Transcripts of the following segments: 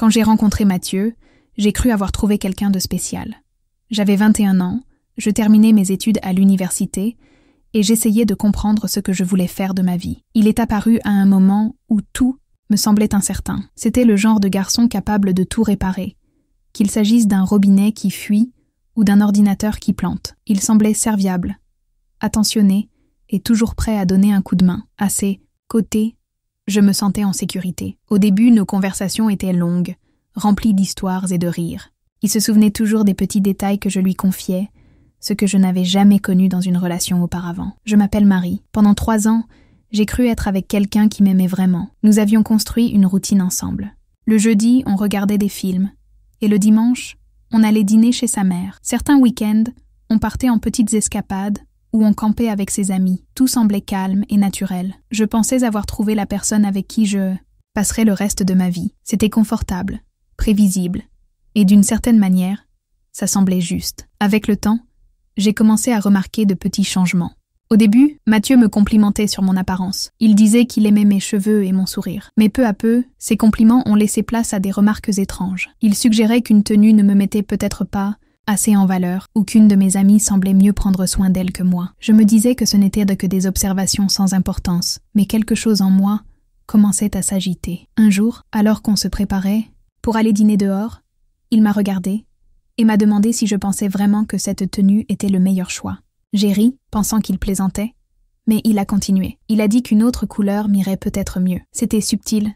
Quand j'ai rencontré Mathieu, j'ai cru avoir trouvé quelqu'un de spécial. J'avais 21 ans, je terminais mes études à l'université et j'essayais de comprendre ce que je voulais faire de ma vie. Il est apparu à un moment où tout me semblait incertain. C'était le genre de garçon capable de tout réparer, qu'il s'agisse d'un robinet qui fuit ou d'un ordinateur qui plante. Il semblait serviable, attentionné et toujours prêt à donner un coup de main. À ses côtés, je me sentais en sécurité. Au début, nos conversations étaient longues, remplies d'histoires et de rires. Il se souvenait toujours des petits détails que je lui confiais, ce que je n'avais jamais connu dans une relation auparavant. Je m'appelle Marie. Pendant 3 ans, j'ai cru être avec quelqu'un qui m'aimait vraiment. Nous avions construit une routine ensemble. Le jeudi, on regardait des films. Et le dimanche, on allait dîner chez sa mère. Certains week-ends, on partait en petites escapades ou on campait avec ses amis. Tout semblait calme et naturel. Je pensais avoir trouvé la personne avec qui je passerais le reste de ma vie. C'était confortable, prévisible. Et d'une certaine manière, ça semblait juste. Avec le temps, j'ai commencé à remarquer de petits changements. Au début, Mathieu me complimentait sur mon apparence. Il disait qu'il aimait mes cheveux et mon sourire. Mais peu à peu, ces compliments ont laissé place à des remarques étranges. Il suggérait qu'une tenue ne me mettait peut-être pas assez en valeur ou qu'une de mes amies semblait mieux prendre soin d'elle que moi. Je me disais que ce n'était que des observations sans importance, mais quelque chose en moi commençait à s'agiter. Un jour, alors qu'on se préparait pour aller dîner dehors, il m'a regardé et m'a demandé si je pensais vraiment que cette tenue était le meilleur choix. J'ai ri, pensant qu'il plaisantait, mais il a continué. Il a dit qu'une autre couleur m'irait peut-être mieux. C'était subtil,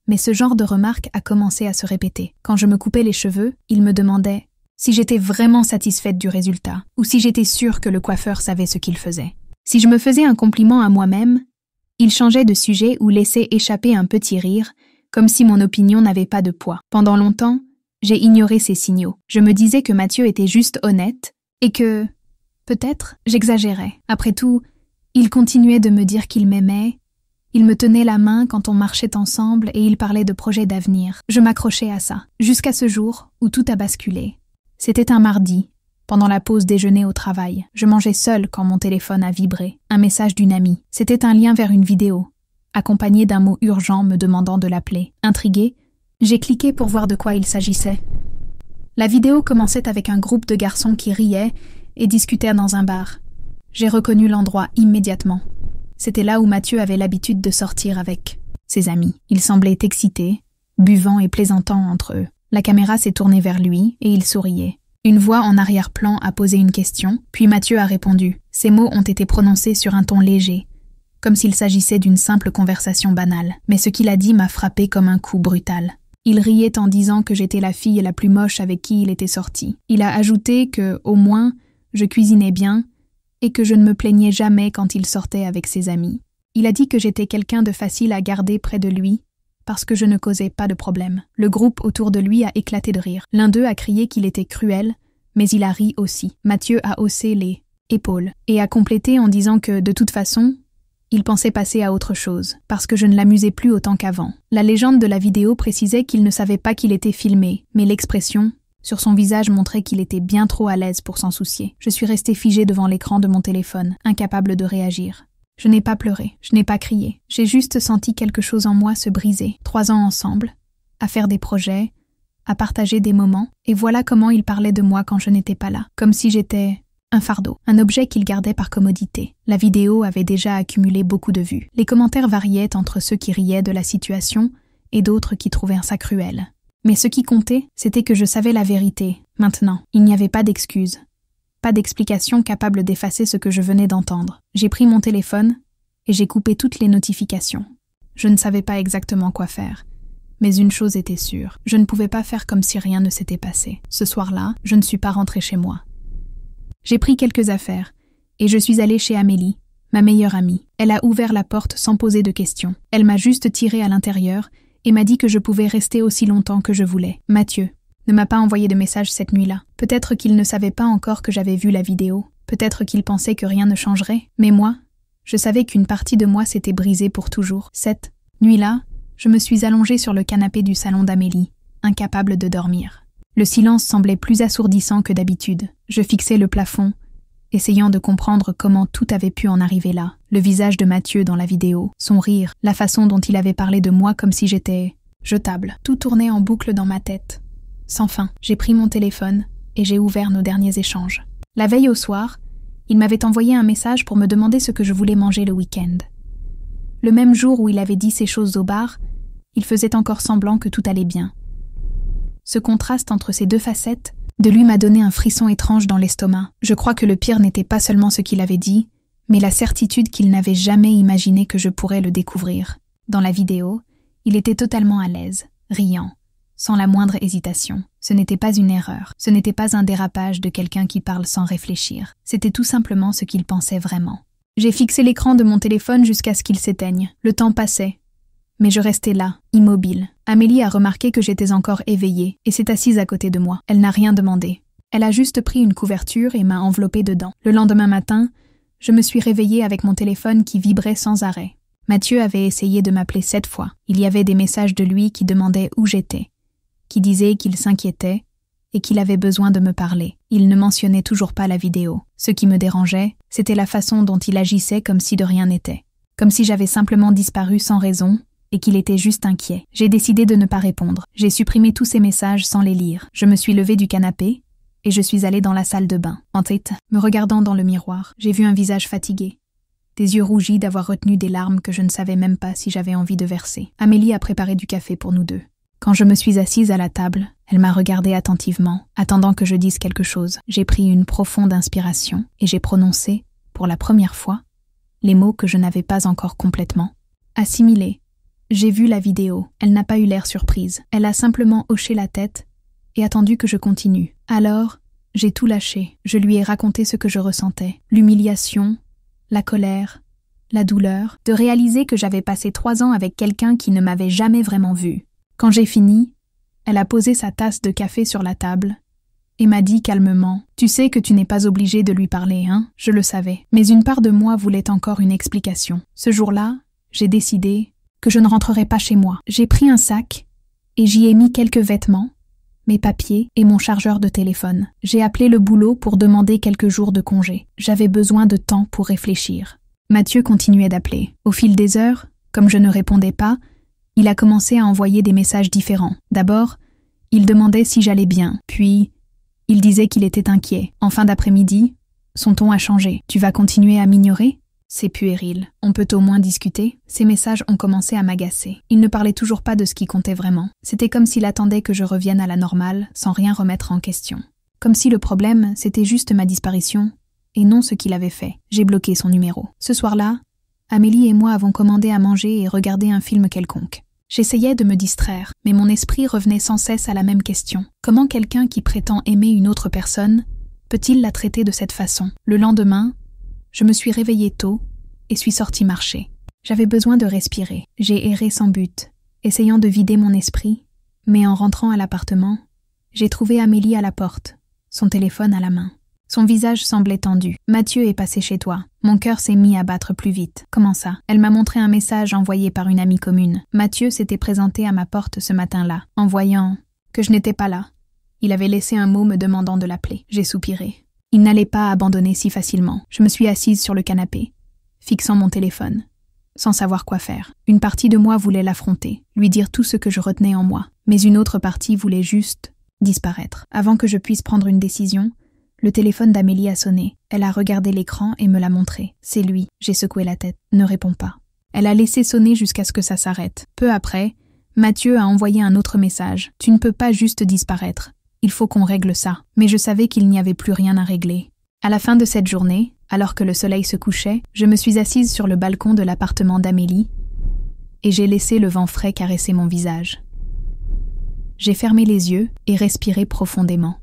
mais ce genre de remarque a commencé à se répéter. Quand je me coupais les cheveux, il me demandait si j'étais vraiment satisfaite du résultat ou si j'étais sûre que le coiffeur savait ce qu'il faisait. Si je me faisais un compliment à moi-même, il changeait de sujet ou laissait échapper un petit rire, comme si mon opinion n'avait pas de poids. Pendant longtemps, j'ai ignoré ces signaux. Je me disais que Mathieu était juste honnête et que, peut-être, j'exagérais. Après tout, il continuait de me dire qu'il m'aimait, il me tenait la main quand on marchait ensemble et il parlait de projets d'avenir. Je m'accrochais à ça, jusqu'à ce jour où tout a basculé. C'était un mardi, pendant la pause déjeuner au travail. Je mangeais seule quand mon téléphone a vibré. Un message d'une amie. C'était un lien vers une vidéo, accompagné d'un mot urgent me demandant de l'appeler. Intriguée, j'ai cliqué pour voir de quoi il s'agissait. La vidéo commençait avec un groupe de garçons qui riaient et discutaient dans un bar. J'ai reconnu l'endroit immédiatement. C'était là où Mathieu avait l'habitude de sortir avec ses amis. Ils semblaient excités, buvant et plaisantant entre eux. La caméra s'est tournée vers lui et il souriait. Une voix en arrière-plan a posé une question, puis Mathieu a répondu. Ces mots ont été prononcés sur un ton léger, comme s'il s'agissait d'une simple conversation banale. Mais ce qu'il a dit m'a frappé comme un coup brutal. Il riait en disant que j'étais la fille la plus moche avec qui il était sorti. Il a ajouté que, au moins, je cuisinais bien et que je ne me plaignais jamais quand il sortait avec ses amis. Il a dit que j'étais quelqu'un de facile à garder près de lui parce que je ne causais pas de problème. Le groupe autour de lui a éclaté de rire. L'un d'eux a crié qu'il était cruel, mais il a ri aussi. Mathieu a haussé les épaules et a complété en disant que, de toute façon, il pensait passer à autre chose, parce que je ne l'amusais plus autant qu'avant. La légende de la vidéo précisait qu'il ne savait pas qu'il était filmé, mais l'expression sur son visage montrait qu'il était bien trop à l'aise pour s'en soucier. Je suis restée figée devant l'écran de mon téléphone, incapable de réagir. Je n'ai pas pleuré, je n'ai pas crié. J'ai juste senti quelque chose en moi se briser. 3 ans ensemble, à faire des projets, à partager des moments, et voilà comment il parlait de moi quand je n'étais pas là, comme si j'étais un fardeau, un objet qu'il gardait par commodité. La vidéo avait déjà accumulé beaucoup de vues. Les commentaires variaient entre ceux qui riaient de la situation et d'autres qui trouvaient ça cruel. Mais ce qui comptait, c'était que je savais la vérité. Maintenant, il n'y avait pas d'excuses, pas d'explication capable d'effacer ce que je venais d'entendre. J'ai pris mon téléphone et j'ai coupé toutes les notifications. Je ne savais pas exactement quoi faire. Mais une chose était sûre, je ne pouvais pas faire comme si rien ne s'était passé. Ce soir-là, je ne suis pas rentrée chez moi. J'ai pris quelques affaires et je suis allée chez Amélie, ma meilleure amie. Elle a ouvert la porte sans poser de questions. Elle m'a juste tirée à l'intérieur et m'a dit que je pouvais rester aussi longtemps que je voulais. Mathieu ne m'a pas envoyé de message cette nuit-là. Peut-être qu'il ne savait pas encore que j'avais vu la vidéo. Peut-être qu'il pensait que rien ne changerait. Mais moi, je savais qu'une partie de moi s'était brisée pour toujours. Cette nuit-là, je me suis allongée sur le canapé du salon d'Amélie, incapable de dormir. Le silence semblait plus assourdissant que d'habitude. Je fixais le plafond, essayant de comprendre comment tout avait pu en arriver là. Le visage de Mathieu dans la vidéo, son rire, la façon dont il avait parlé de moi comme si j'étais Jetable. Tout tournait en boucle dans ma tête. Sans fin, j'ai pris mon téléphone et j'ai ouvert nos derniers échanges. La veille au soir, il m'avait envoyé un message pour me demander ce que je voulais manger le week-end. Le même jour où il avait dit ces choses au bar, il faisait encore semblant que tout allait bien. Ce contraste entre ces deux facettes de lui m'a donné un frisson étrange dans l'estomac. Je crois que le pire n'était pas seulement ce qu'il avait dit, mais la certitude qu'il n'avait jamais imaginé que je pourrais le découvrir. Dans la vidéo, il était totalement à l'aise, riant, sans la moindre hésitation. Ce n'était pas une erreur, ce n'était pas un dérapage de quelqu'un qui parle sans réfléchir. C'était tout simplement ce qu'il pensait vraiment. J'ai fixé l'écran de mon téléphone jusqu'à ce qu'il s'éteigne. Le temps passait. Mais je restais là, immobile. Amélie a remarqué que j'étais encore éveillée et s'est assise à côté de moi. Elle n'a rien demandé. Elle a juste pris une couverture et m'a enveloppée dedans. Le lendemain matin, je me suis réveillée avec mon téléphone qui vibrait sans arrêt. Mathieu avait essayé de m'appeler 7 fois. Il y avait des messages de lui qui demandaient où j'étais, qui disaient qu'il s'inquiétait et qu'il avait besoin de me parler. Il ne mentionnait toujours pas la vidéo. Ce qui me dérangeait, c'était la façon dont il agissait comme si de rien n'était. Comme si j'avais simplement disparu sans raison et qu'il était juste inquiet. J'ai décidé de ne pas répondre. J'ai supprimé tous ces messages sans les lire. Je me suis levée du canapé et je suis allée dans la salle de bain. En tête, me regardant dans le miroir, j'ai vu un visage fatigué, des yeux rougis d'avoir retenu des larmes que je ne savais même pas si j'avais envie de verser. Amélie a préparé du café pour nous deux. Quand je me suis assise à la table, elle m'a regardée attentivement, attendant que je dise quelque chose. J'ai pris une profonde inspiration et j'ai prononcé, pour la première fois, les mots que je n'avais pas encore complètement assimilés. J'ai vu la vidéo. Elle n'a pas eu l'air surprise. Elle a simplement hoché la tête et attendu que je continue. Alors, j'ai tout lâché. Je lui ai raconté ce que je ressentais. L'humiliation, la colère, la douleur, de réaliser que j'avais passé 3 ans avec quelqu'un qui ne m'avait jamais vraiment vue. Quand j'ai fini, elle a posé sa tasse de café sur la table et m'a dit calmement « Tu sais que tu n'es pas obligé de lui parler, hein ?» Je le savais. Mais une part de moi voulait encore une explication. Ce jour-là, j'ai décidé que je ne rentrerais pas chez moi. J'ai pris un sac et j'y ai mis quelques vêtements, mes papiers et mon chargeur de téléphone. J'ai appelé le boulot pour demander quelques jours de congé. J'avais besoin de temps pour réfléchir. Mathieu continuait d'appeler. Au fil des heures, comme je ne répondais pas, il a commencé à envoyer des messages différents. D'abord, il demandait si j'allais bien, puis il disait qu'il était inquiet. En fin d'après-midi, son ton a changé. « Tu vas continuer à m'ignorer ?» C'est puéril. On peut au moins discuter. Ces messages ont commencé à m'agacer. Il ne parlait toujours pas de ce qui comptait vraiment. C'était comme s'il attendait que je revienne à la normale, sans rien remettre en question. Comme si le problème, c'était juste ma disparition, et non ce qu'il avait fait. J'ai bloqué son numéro. Ce soir-là, Amélie et moi avons commandé à manger et regardé un film quelconque. J'essayais de me distraire, mais mon esprit revenait sans cesse à la même question. Comment quelqu'un qui prétend aimer une autre personne peut-il la traiter de cette façon? Le lendemain, je me suis réveillée tôt et suis sortie marcher. J'avais besoin de respirer. J'ai erré sans but, essayant de vider mon esprit, mais en rentrant à l'appartement, j'ai trouvé Amélie à la porte, son téléphone à la main. Son visage semblait tendu. « Mathieu est passé chez toi. » Mon cœur s'est mis à battre plus vite. « Comment ça ?» Elle m'a montré un message envoyé par une amie commune. Mathieu s'était présenté à ma porte ce matin-là. En voyant que je n'étais pas là, il avait laissé un mot me demandant de l'appeler. J'ai soupiré. Il n'allait pas abandonner si facilement. Je me suis assise sur le canapé, fixant mon téléphone, sans savoir quoi faire. Une partie de moi voulait l'affronter, lui dire tout ce que je retenais en moi, mais une autre partie voulait juste disparaître. Avant que je puisse prendre une décision, le téléphone d'Amélie a sonné. Elle a regardé l'écran et me l'a montré. C'est lui. J'ai secoué la tête. Ne réponds pas. Elle a laissé sonner jusqu'à ce que ça s'arrête. Peu après, Mathieu a envoyé un autre message. Tu ne peux pas juste disparaître. Il faut qu'on règle ça. Mais je savais qu'il n'y avait plus rien à régler. À la fin de cette journée, alors que le soleil se couchait, je me suis assise sur le balcon de l'appartement d'Amélie et j'ai laissé le vent frais caresser mon visage. J'ai fermé les yeux et respiré profondément.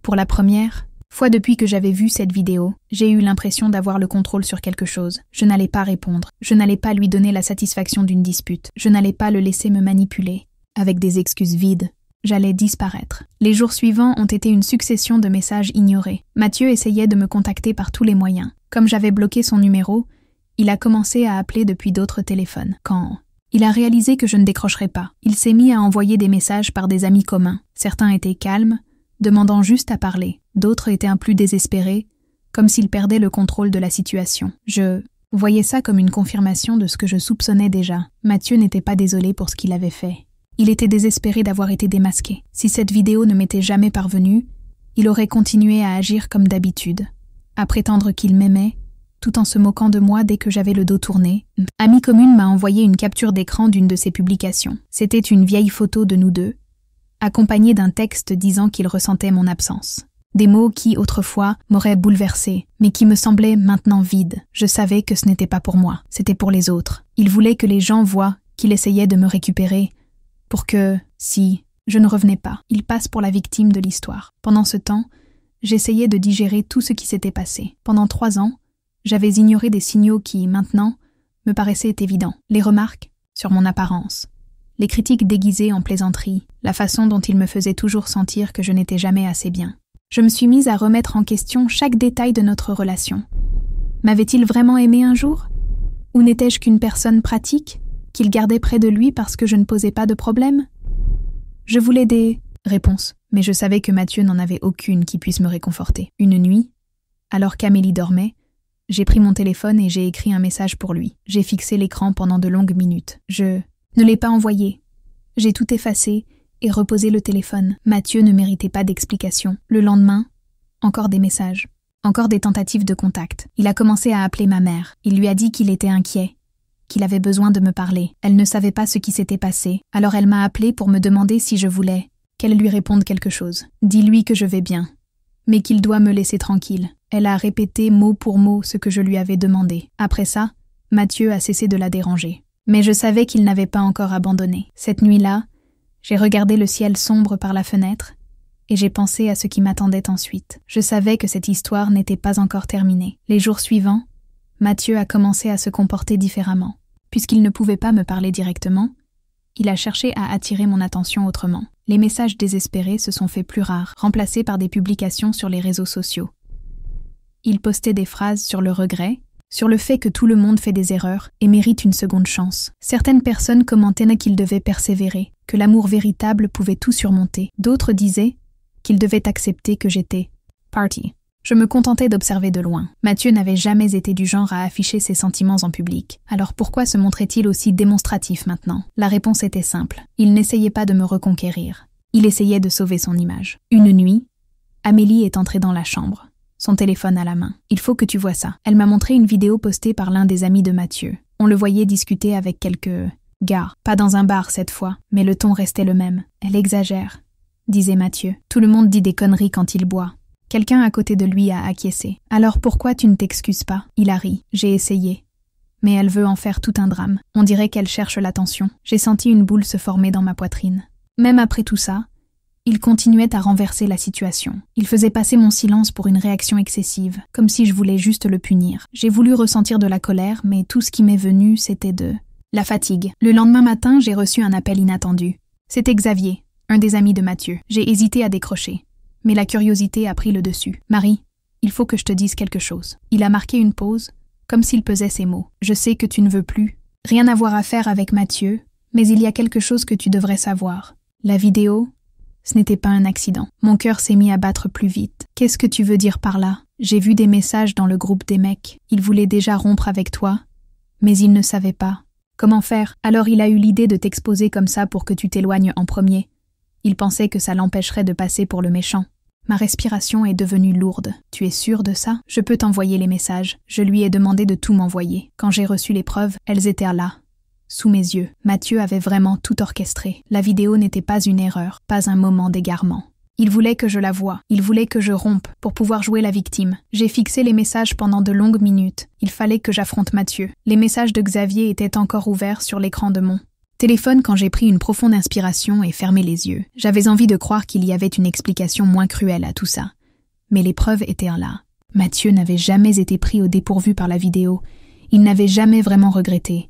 Pour la première fois depuis que j'avais vu cette vidéo, j'ai eu l'impression d'avoir le contrôle sur quelque chose. Je n'allais pas répondre. Je n'allais pas lui donner la satisfaction d'une dispute. Je n'allais pas le laisser me manipuler avec des excuses vides. J'allais disparaître. Les jours suivants ont été une succession de messages ignorés. Mathieu essayait de me contacter par tous les moyens. Comme j'avais bloqué son numéro, il a commencé à appeler depuis d'autres téléphones. Quand il a réalisé que je ne décrocherais pas, il s'est mis à envoyer des messages par des amis communs. Certains étaient calmes, demandant juste à parler. D'autres étaient un peu plus désespérés, comme s'ils perdaient le contrôle de la situation. Je Voyez ça comme une confirmation de ce que je soupçonnais déjà. Mathieu n'était pas désolé pour ce qu'il avait fait. Il était désespéré d'avoir été démasqué. Si cette vidéo ne m'était jamais parvenue, il aurait continué à agir comme d'habitude, à prétendre qu'il m'aimait, tout en se moquant de moi dès que j'avais le dos tourné. Amie Commune m'a envoyé une capture d'écran d'une de ses publications. C'était une vieille photo de nous deux, accompagnée d'un texte disant qu'il ressentait mon absence. Des mots qui, autrefois, m'auraient bouleversée, mais qui me semblaient maintenant vides. Je savais que ce n'était pas pour moi, c'était pour les autres. Il voulait que les gens voient qu'il essayait de me récupérer, pour que, si je ne revenais pas, il passe pour la victime de l'histoire. Pendant ce temps, j'essayais de digérer tout ce qui s'était passé. Pendant 3 ans, j'avais ignoré des signaux qui, maintenant, me paraissaient évidents. Les remarques sur mon apparence, les critiques déguisées en plaisanterie, la façon dont il me faisait toujours sentir que je n'étais jamais assez bien. Je me suis mise à remettre en question chaque détail de notre relation. M'avait-il vraiment aimé un jour? Ou n'étais-je qu'une personne pratique, qu'il gardait près de lui parce que je ne posais pas de problème? Je voulais des réponses, mais je savais que Mathieu n'en avait aucune qui puisse me réconforter. Une nuit, alors qu'Amélie dormait, j'ai pris mon téléphone et j'ai écrit un message pour lui. J'ai fixé l'écran pendant de longues minutes. Je ne l'ai pas envoyé. J'ai tout effacé et reposé le téléphone. Mathieu ne méritait pas d'explication. Le lendemain, encore des messages. Encore des tentatives de contact. Il a commencé à appeler ma mère. Il lui a dit qu'il était inquiet, qu'il avait besoin de me parler. Elle ne savait pas ce qui s'était passé, alors elle m'a appelé pour me demander si je voulais qu'elle lui réponde quelque chose. Dis-lui que je vais bien, mais qu'il doit me laisser tranquille. Elle a répété mot pour mot ce que je lui avais demandé. Après ça, Mathieu a cessé de la déranger. Mais je savais qu'il n'avait pas encore abandonné. Cette nuit-là, j'ai regardé le ciel sombre par la fenêtre et j'ai pensé à ce qui m'attendait ensuite. Je savais que cette histoire n'était pas encore terminée. Les jours suivants, Mathieu a commencé à se comporter différemment. Puisqu'il ne pouvait pas me parler directement, il a cherché à attirer mon attention autrement. Les messages désespérés se sont faits plus rares, remplacés par des publications sur les réseaux sociaux. Il postait des phrases sur le regret, sur le fait que tout le monde fait des erreurs et mérite une seconde chance. Certaines personnes commentaient qu'il devait persévérer, que l'amour véritable pouvait tout surmonter. D'autres disaient qu'il devait accepter que j'étais party. Je me contentais d'observer de loin. Mathieu n'avait jamais été du genre à afficher ses sentiments en public. Alors pourquoi se montrait-il aussi démonstratif maintenant? La réponse était simple. Il n'essayait pas de me reconquérir. Il essayait de sauver son image. Une nuit, Amélie est entrée dans la chambre, son téléphone à la main. « Il faut que tu vois ça. » Elle m'a montré une vidéo postée par l'un des amis de Mathieu. On le voyait discuter avec quelques gars. Pas dans un bar cette fois, mais le ton restait le même. « Elle exagère », disait Mathieu. « Tout le monde dit des conneries quand il boit. » Quelqu'un à côté de lui a acquiescé. « Alors pourquoi tu ne t'excuses pas ?» Il a ri. J'ai essayé. Mais elle veut en faire tout un drame. On dirait qu'elle cherche l'attention. J'ai senti une boule se former dans ma poitrine. Même après tout ça, il continuait à renverser la situation. Il faisait passer mon silence pour une réaction excessive, comme si je voulais juste le punir. J'ai voulu ressentir de la colère, mais tout ce qui m'est venu, c'était de la fatigue. Le lendemain matin, j'ai reçu un appel inattendu. C'était Xavier, un des amis de Mathieu. J'ai hésité à décrocher. Mais la curiosité a pris le dessus. « Marie, il faut que je te dise quelque chose. » Il a marqué une pause, comme s'il pesait ses mots. « Je sais que tu ne veux plus rien avoir à faire avec Mathieu, mais il y a quelque chose que tu devrais savoir. La vidéo, ce n'était pas un accident. » Mon cœur s'est mis à battre plus vite. « Qu'est-ce que tu veux dire par là? J'ai vu des messages dans le groupe des mecs. Il voulait déjà rompre avec toi, mais il ne savait pas. Comment faire? Alors il a eu l'idée de t'exposer comme ça pour que tu t'éloignes en premier. Il pensait que ça l'empêcherait de passer pour le méchant. Ma respiration est devenue lourde. Tu es sûre de ça? Je peux t'envoyer les messages. Je lui ai demandé de tout m'envoyer. Quand j'ai reçu les preuves, elles étaient là, sous mes yeux. Mathieu avait vraiment tout orchestré. La vidéo n'était pas une erreur, pas un moment d'égarement. Il voulait que je la voie. Il voulait que je rompe pour pouvoir jouer la victime. J'ai fixé les messages pendant de longues minutes. Il fallait que j'affronte Mathieu. Les messages de Xavier étaient encore ouverts sur l'écran de mon téléphone quand j'ai pris une profonde inspiration et fermé les yeux. J'avais envie de croire qu'il y avait une explication moins cruelle à tout ça. Mais les preuves étaient là. Mathieu n'avait jamais été pris au dépourvu par la vidéo. Il n'avait jamais vraiment regretté.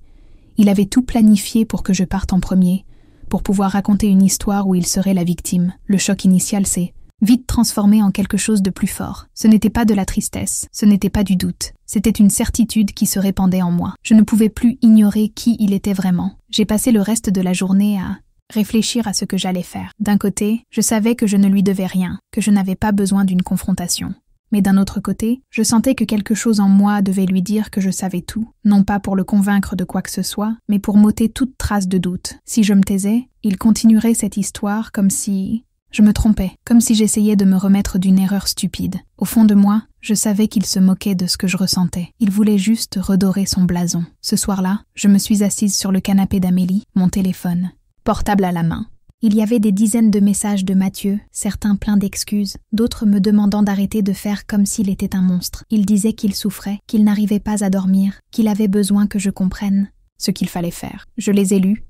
Il avait tout planifié pour que je parte en premier, pour pouvoir raconter une histoire où il serait la victime. Le choc initial s'est vite transformé en quelque chose de plus fort. Ce n'était pas de la tristesse, ce n'était pas du doute. C'était une certitude qui se répandait en moi. Je ne pouvais plus ignorer qui il était vraiment. J'ai passé le reste de la journée à réfléchir à ce que j'allais faire. D'un côté, je savais que je ne lui devais rien, que je n'avais pas besoin d'une confrontation. Mais d'un autre côté, je sentais que quelque chose en moi devait lui dire que je savais tout, non pas pour le convaincre de quoi que ce soit, mais pour m'ôter toute trace de doute. Si je me taisais, il continuerait cette histoire comme si... Je me trompais, comme si j'essayais de me remettre d'une erreur stupide. Au fond de moi, je savais qu'il se moquait de ce que je ressentais. Il voulait juste redorer son blason. Ce soir-là, je me suis assise sur le canapé d'Amélie, mon téléphone, portable à la main. Il y avait des dizaines de messages de Mathieu, certains pleins d'excuses, d'autres me demandant d'arrêter de faire comme s'il était un monstre. Il disait qu'il souffrait, qu'il n'arrivait pas à dormir, qu'il avait besoin que je comprenne ce qu'il fallait faire. Je les ai lus,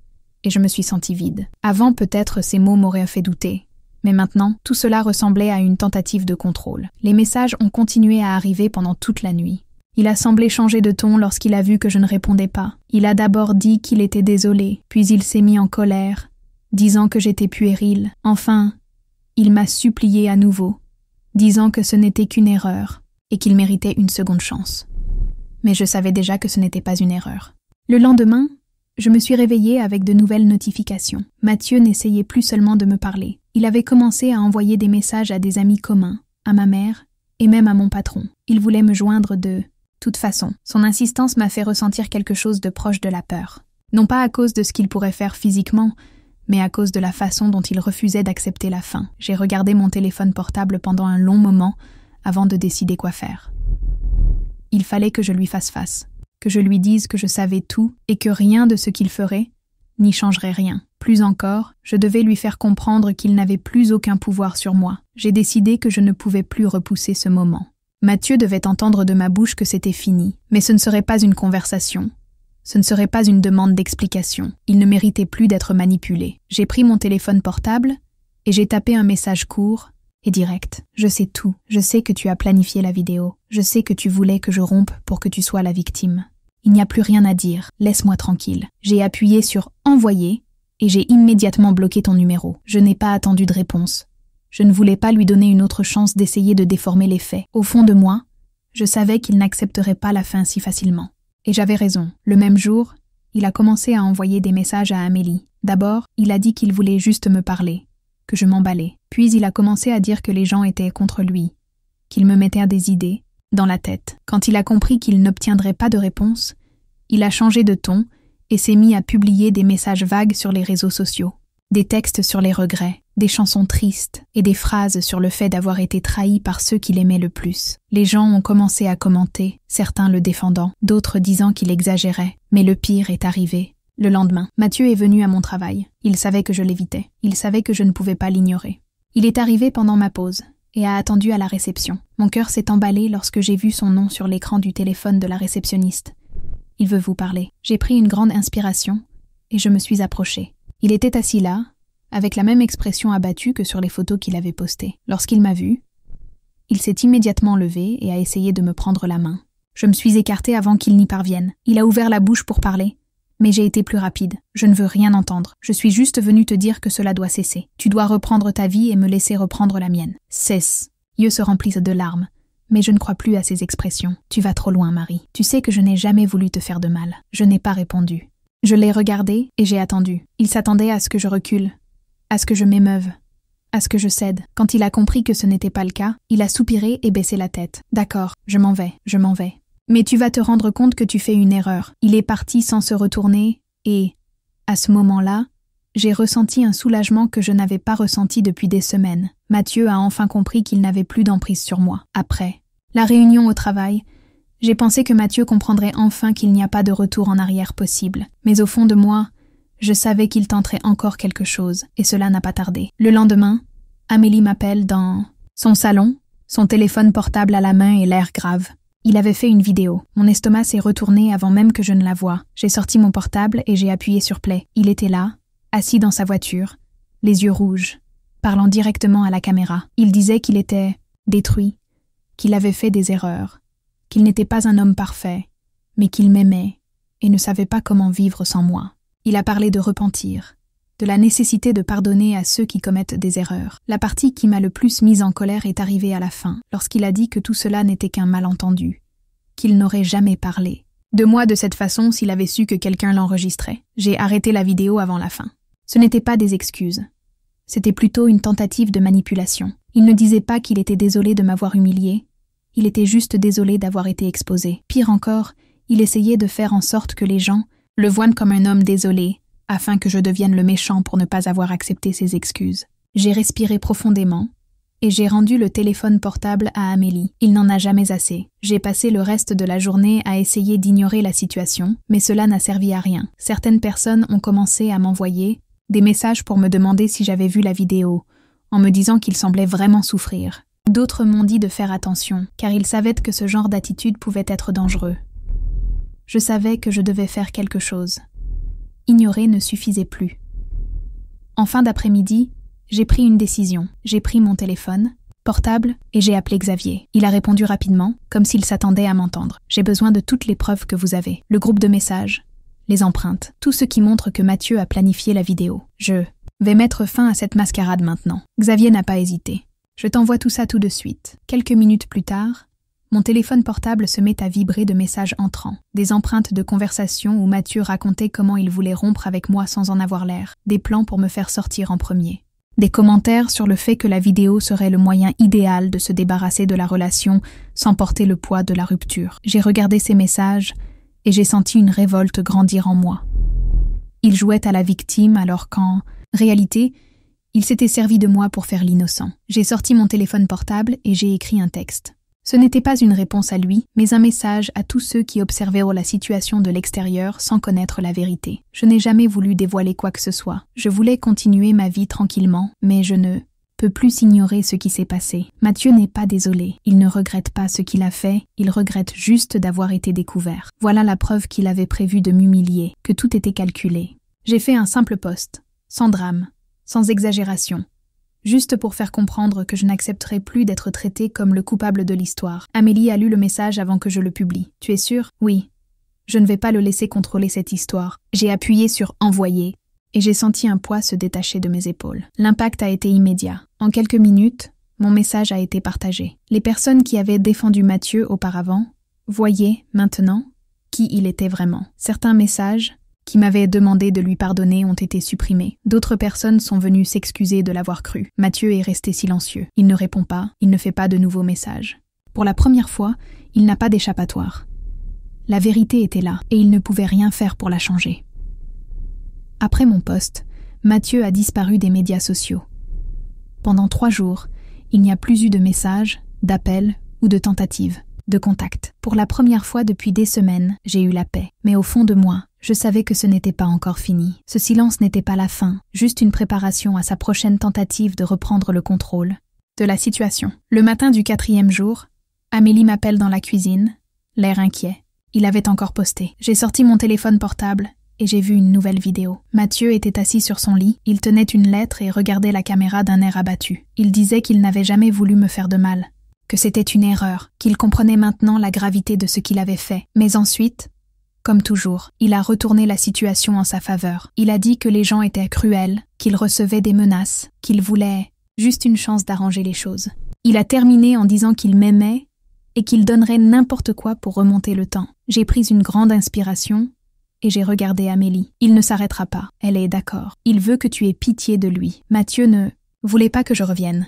et je me suis sentie vide. Avant, peut-être, ces mots m'auraient fait douter. Mais maintenant, tout cela ressemblait à une tentative de contrôle. Les messages ont continué à arriver pendant toute la nuit. Il a semblé changer de ton lorsqu'il a vu que je ne répondais pas. Il a d'abord dit qu'il était désolé, puis il s'est mis en colère, disant que j'étais puérile. Enfin, il m'a supplié à nouveau, disant que ce n'était qu'une erreur et qu'il méritait une seconde chance. Mais je savais déjà que ce n'était pas une erreur. Le lendemain, je me suis réveillée avec de nouvelles notifications. Mathieu n'essayait plus seulement de me parler. Il avait commencé à envoyer des messages à des amis communs, à ma mère et même à mon patron. Il voulait me joindre de toute façon. Son insistance m'a fait ressentir quelque chose de proche de la peur. Non pas à cause de ce qu'il pourrait faire physiquement, mais à cause de la façon dont il refusait d'accepter la fin. J'ai regardé mon téléphone portable pendant un long moment avant de décider quoi faire. Il fallait que je lui fasse face, que je lui dise que je savais tout et que rien de ce qu'il ferait n'y changerait rien. Plus encore, je devais lui faire comprendre qu'il n'avait plus aucun pouvoir sur moi. J'ai décidé que je ne pouvais plus repousser ce moment. Mathieu devait entendre de ma bouche que c'était fini, mais ce ne serait pas une conversation. Ce ne serait pas une demande d'explication. Il ne méritait plus d'être manipulé. J'ai pris mon téléphone portable et j'ai tapé un message court et direct. Je sais tout. Je sais que tu as planifié la vidéo. Je sais que tu voulais que je rompe pour que tu sois la victime. Il n'y a plus rien à dire. Laisse-moi tranquille. J'ai appuyé sur « Envoyer » et j'ai immédiatement bloqué ton numéro. Je n'ai pas attendu de réponse. Je ne voulais pas lui donner une autre chance d'essayer de déformer les faits. Au fond de moi, je savais qu'il n'accepterait pas la fin si facilement. Et j'avais raison. Le même jour, il a commencé à envoyer des messages à Amélie. D'abord, il a dit qu'il voulait juste me parler, que je m'emballais. Puis il a commencé à dire que les gens étaient contre lui, qu'il me mettait des idées dans la tête. Quand il a compris qu'il n'obtiendrait pas de réponse, il a changé de ton et s'est mis à publier des messages vagues sur les réseaux sociaux, des textes sur les regrets, des chansons tristes et des phrases sur le fait d'avoir été trahi par ceux qu'il aimait le plus. Les gens ont commencé à commenter, certains le défendant, d'autres disant qu'il exagérait. Mais le pire est arrivé. Le lendemain, Mathieu est venu à mon travail. Il savait que je l'évitais. Il savait que je ne pouvais pas l'ignorer. Il est arrivé pendant ma pause et a attendu à la réception. Mon cœur s'est emballé lorsque j'ai vu son nom sur l'écran du téléphone de la réceptionniste. Il veut vous parler. J'ai pris une grande inspiration et je me suis approchée. Il était assis là, avec la même expression abattue que sur les photos qu'il avait postées. Lorsqu'il m'a vue, il s'est immédiatement levé et a essayé de me prendre la main. Je me suis écartée avant qu'il n'y parvienne. Il a ouvert la bouche pour parler, mais j'ai été plus rapide. Je ne veux rien entendre. Je suis juste venue te dire que cela doit cesser. Tu dois reprendre ta vie et me laisser reprendre la mienne. Cesse. Yeux se remplissent de larmes. Mais je ne crois plus à ces expressions. Tu vas trop loin, Marie. Tu sais que je n'ai jamais voulu te faire de mal. Je n'ai pas répondu. Je l'ai regardé et j'ai attendu. Il s'attendait à ce que je recule, à ce que je m'émeuve, à ce que je cède. Quand il a compris que ce n'était pas le cas, il a soupiré et baissé la tête. D'accord, je m'en vais. Mais tu vas te rendre compte que tu fais une erreur. Il est parti sans se retourner et, à ce moment-là, j'ai ressenti un soulagement que je n'avais pas ressenti depuis des semaines. Mathieu a enfin compris qu'il n'avait plus d'emprise sur moi. Après la réunion au travail, j'ai pensé que Mathieu comprendrait enfin qu'il n'y a pas de retour en arrière possible. Mais au fond de moi, je savais qu'il tenterait encore quelque chose, et cela n'a pas tardé. Le lendemain, Amélie m'appelle dans son salon, son téléphone portable à la main et l'air grave. Il avait fait une vidéo. Mon estomac s'est retourné avant même que je ne la voie. J'ai sorti mon portable et j'ai appuyé sur play. Il était là, assis dans sa voiture, les yeux rouges, parlant directement à la caméra. Il disait qu'il était détruit, qu'il avait fait des erreurs, qu'il n'était pas un homme parfait, mais qu'il m'aimait et ne savait pas comment vivre sans moi. Il a parlé de repentir, de la nécessité de pardonner à ceux qui commettent des erreurs. La partie qui m'a le plus mise en colère est arrivée à la fin, lorsqu'il a dit que tout cela n'était qu'un malentendu, qu'il n'aurait jamais parlé de moi de cette façon s'il avait su que quelqu'un l'enregistrait. J'ai arrêté la vidéo avant la fin. Ce n'était pas des excuses. C'était plutôt une tentative de manipulation. Il ne disait pas qu'il était désolé de m'avoir humilié, Il était juste désolé d'avoir été exposé. Pire encore, il essayait de faire en sorte que les gens le voient comme un homme désolé, afin que je devienne le méchant pour ne pas avoir accepté ses excuses. J'ai respiré profondément et j'ai rendu le téléphone portable à Amélie. Il n'en a jamais assez. J'ai passé le reste de la journée à essayer d'ignorer la situation, mais cela n'a servi à rien. Certaines personnes ont commencé à m'envoyer des messages pour me demander si j'avais vu la vidéo, en me disant qu'ils semblaient vraiment souffrir. D'autres m'ont dit de faire attention, car ils savaient que ce genre d'attitude pouvait être dangereux. Je savais que je devais faire quelque chose. Ignorer ne suffisait plus. En fin d'après-midi, j'ai pris une décision. J'ai pris mon téléphone portable et j'ai appelé Xavier. Il a répondu rapidement, comme s'il s'attendait à m'entendre. J'ai besoin de toutes les preuves que vous avez. Le groupe de messages, les empreintes, tout ce qui montre que Mathieu a planifié la vidéo. Je vais mettre fin à cette mascarade maintenant. Xavier n'a pas hésité. Je t'envoie tout ça tout de suite. Quelques minutes plus tard, mon téléphone portable se met à vibrer de messages entrants. Des empreintes de conversation où Mathieu racontait comment il voulait rompre avec moi sans en avoir l'air. Des plans pour me faire sortir en premier. Des commentaires sur le fait que la vidéo serait le moyen idéal de se débarrasser de la relation sans porter le poids de la rupture. J'ai regardé ces messages et j'ai senti une révolte grandir en moi. Il jouait à la victime alors qu'en réalité, il s'était servi de moi pour faire l'innocent. J'ai sorti mon téléphone portable et j'ai écrit un texte. Ce n'était pas une réponse à lui, mais un message à tous ceux qui observaient la situation de l'extérieur sans connaître la vérité. Je n'ai jamais voulu dévoiler quoi que ce soit. Je voulais continuer ma vie tranquillement, mais je ne peux plus ignorer ce qui s'est passé. Mathieu n'est pas désolé. Il ne regrette pas ce qu'il a fait, il regrette juste d'avoir été découvert. Voilà la preuve qu'il avait prévu de m'humilier, que tout était calculé. J'ai fait un simple post, sans drame, sans exagération. Juste pour faire comprendre que je n'accepterai plus d'être traité comme le coupable de l'histoire. Amélie a lu le message avant que je le publie. Tu es sûre? Oui. Je ne vais pas le laisser contrôler cette histoire. J'ai appuyé sur « Envoyer » et j'ai senti un poids se détacher de mes épaules. L'impact a été immédiat. En quelques minutes, mon message a été partagé. Les personnes qui avaient défendu Mathieu auparavant voyaient, maintenant, qui il était vraiment. Certains messages qui m'avaient demandé de lui pardonner ont été supprimés. D'autres personnes sont venues s'excuser de l'avoir cru. Mathieu est resté silencieux. Il ne répond pas, il ne fait pas de nouveaux messages. Pour la première fois, il n'a pas d'échappatoire. La vérité était là, et il ne pouvait rien faire pour la changer. Après mon post, Mathieu a disparu des médias sociaux. Pendant 3 jours, il n'y a plus eu de messages, d'appels ou de tentatives de contact. Pour la première fois depuis des semaines, j'ai eu la paix. Mais au fond de moi, je savais que ce n'était pas encore fini. Ce silence n'était pas la fin, juste une préparation à sa prochaine tentative de reprendre le contrôle de la situation. Le matin du 4e jour, Amélie m'appelle dans la cuisine, l'air inquiet. Il avait encore posté. J'ai sorti mon téléphone portable et j'ai vu une nouvelle vidéo. Mathieu était assis sur son lit, il tenait une lettre et regardait la caméra d'un air abattu. Il disait qu'il n'avait jamais voulu me faire de mal, que c'était une erreur, qu'il comprenait maintenant la gravité de ce qu'il avait fait. Mais ensuite, comme toujours, il a retourné la situation en sa faveur. Il a dit que les gens étaient cruels, qu'il recevait des menaces, qu'il voulait juste une chance d'arranger les choses. Il a terminé en disant qu'il m'aimait et qu'il donnerait n'importe quoi pour remonter le temps. J'ai pris une grande inspiration et j'ai regardé Amélie. Il ne s'arrêtera pas, elle est d'accord. Il veut que tu aies pitié de lui. Mathieu ne voulait pas que je revienne.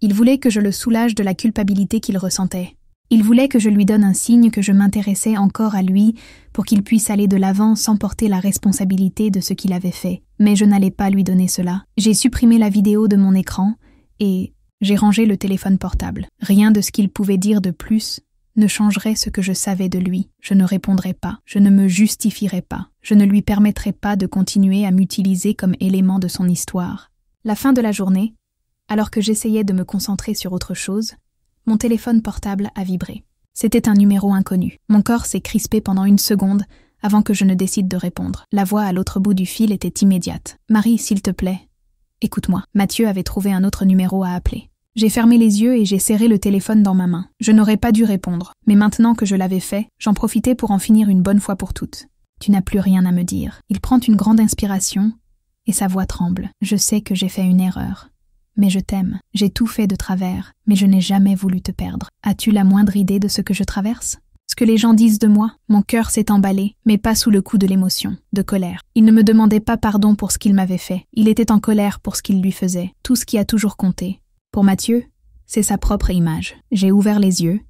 Il voulait que je le soulage de la culpabilité qu'il ressentait. Il voulait que je lui donne un signe que je m'intéressais encore à lui pour qu'il puisse aller de l'avant sans porter la responsabilité de ce qu'il avait fait. Mais je n'allais pas lui donner cela. J'ai supprimé la vidéo de mon écran et j'ai rangé le téléphone portable. Rien de ce qu'il pouvait dire de plus ne changerait ce que je savais de lui. Je ne répondrai pas, je ne me justifierai pas, je ne lui permettrai pas de continuer à m'utiliser comme élément de son histoire. La fin de la journée, alors que j'essayais de me concentrer sur autre chose, mon téléphone portable a vibré. C'était un numéro inconnu. Mon corps s'est crispé pendant 1 seconde avant que je ne décide de répondre. La voix à l'autre bout du fil était immédiate. « Marie, s'il te plaît, écoute-moi. » Mathieu avait trouvé un autre numéro à appeler. J'ai fermé les yeux et j'ai serré le téléphone dans ma main. Je n'aurais pas dû répondre, mais maintenant que je l'avais fait, j'en profitais pour en finir une bonne fois pour toutes. « Tu n'as plus rien à me dire. » Il prend une grande inspiration et sa voix tremble. « Je sais que j'ai fait une erreur. Mais je t'aime, j'ai tout fait de travers, mais je n'ai jamais voulu te perdre. As-tu la moindre idée de ce que je traverse? Ce que les gens disent de moi, mon cœur s'est emballé, mais pas sous le coup de l'émotion, de colère. Il ne me demandait pas pardon pour ce qu'il m'avait fait, il était en colère pour ce qu'il lui faisait, tout ce qui a toujours compté. Pour Mathieu, c'est sa propre image. J'ai ouvert les yeux,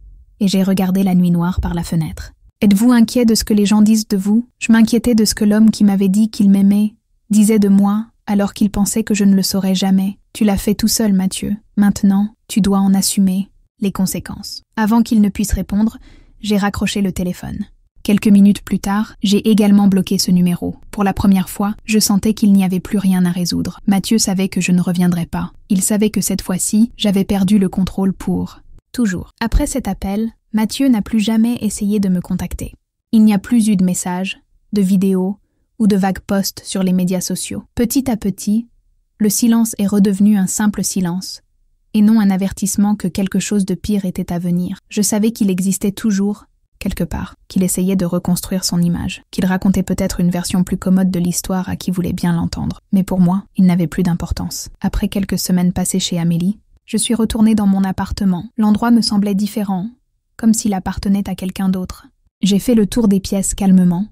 et j'ai regardé la nuit noire par la fenêtre. Êtes-vous inquiet de ce que les gens disent de vous? Je m'inquiétais de ce que l'homme qui m'avait dit qu'il m'aimait disait de moi, alors qu'il pensait que je ne le saurais jamais. Tu l'as fait tout seul, Mathieu. Maintenant, tu dois en assumer les conséquences. Avant qu'il ne puisse répondre, j'ai raccroché le téléphone. Quelques minutes plus tard, j'ai également bloqué ce numéro. Pour la première fois, je sentais qu'il n'y avait plus rien à résoudre. Mathieu savait que je ne reviendrais pas. Il savait que cette fois-ci, j'avais perdu le contrôle pour toujours. Après cet appel, Mathieu n'a plus jamais essayé de me contacter. Il n'y a plus eu de messages, de vidéos ou de vagues posts sur les médias sociaux. Petit à petit, le silence est redevenu un simple silence, et non un avertissement que quelque chose de pire était à venir. Je savais qu'il existait toujours, quelque part, qu'il essayait de reconstruire son image, qu'il racontait peut-être une version plus commode de l'histoire à qui voulait bien l'entendre. Mais pour moi, il n'avait plus d'importance. Après quelques semaines passées chez Amélie, je suis retournée dans mon appartement. L'endroit me semblait différent, comme s'il appartenait à quelqu'un d'autre. J'ai fait le tour des pièces calmement,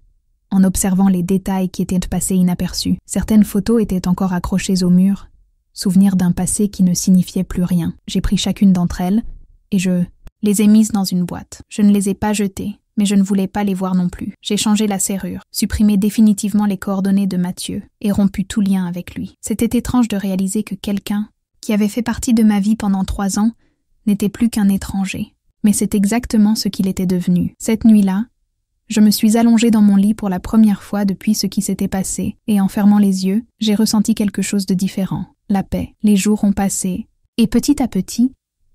en observant les détails qui étaient passés inaperçus. Certaines photos étaient encore accrochées au mur, souvenirs d'un passé qui ne signifiait plus rien. J'ai pris chacune d'entre elles, et je les ai mises dans une boîte. Je ne les ai pas jetées, mais je ne voulais pas les voir non plus. J'ai changé la serrure, supprimé définitivement les coordonnées de Mathieu, et rompu tout lien avec lui. C'était étrange de réaliser que quelqu'un, qui avait fait partie de ma vie pendant 3 ans, n'était plus qu'un étranger. Mais c'est exactement ce qu'il était devenu. Cette nuit-là, je me suis allongée dans mon lit pour la première fois depuis ce qui s'était passé, et en fermant les yeux, j'ai ressenti quelque chose de différent. La paix. Les jours ont passé, et petit à petit,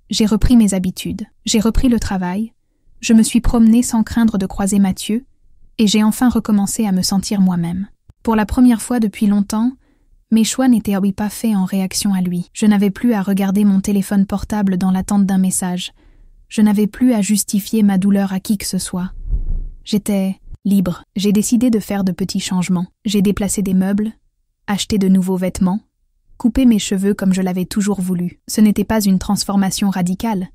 j'ai repris mes habitudes. J'ai repris le travail, je me suis promenée sans craindre de croiser Mathieu, et j'ai enfin recommencé à me sentir moi-même. Pour la première fois depuis longtemps, mes choix n'étaient pas faits en réaction à lui. Je n'avais plus à regarder mon téléphone portable dans l'attente d'un message. Je n'avais plus à justifier ma douleur à qui que ce soit. J'étais libre. J'ai décidé de faire de petits changements. J'ai déplacé des meubles, acheté de nouveaux vêtements, coupé mes cheveux comme je l'avais toujours voulu. Ce n'était pas une transformation radicale,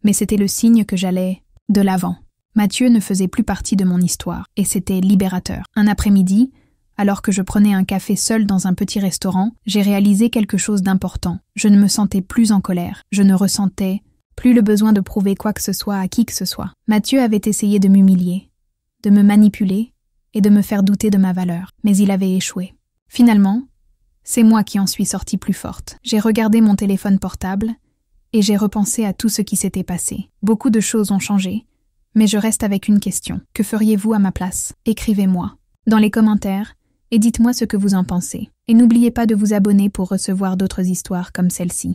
mais c'était le signe que j'allais de l'avant. Mathieu ne faisait plus partie de mon histoire, et c'était libérateur. Un après-midi, alors que je prenais un café seul dans un petit restaurant, j'ai réalisé quelque chose d'important. Je ne me sentais plus en colère. Je ne ressentais plus le besoin de prouver quoi que ce soit à qui que ce soit. Mathieu avait essayé de m'humilier, de me manipuler et de me faire douter de ma valeur, mais il avait échoué. Finalement, c'est moi qui en suis sortie plus forte. J'ai regardé mon téléphone portable et j'ai repensé à tout ce qui s'était passé. Beaucoup de choses ont changé, mais je reste avec une question. Que feriez-vous à ma place? Écrivez-moi dans les commentaires et dites-moi ce que vous en pensez. Et n'oubliez pas de vous abonner pour recevoir d'autres histoires comme celle-ci.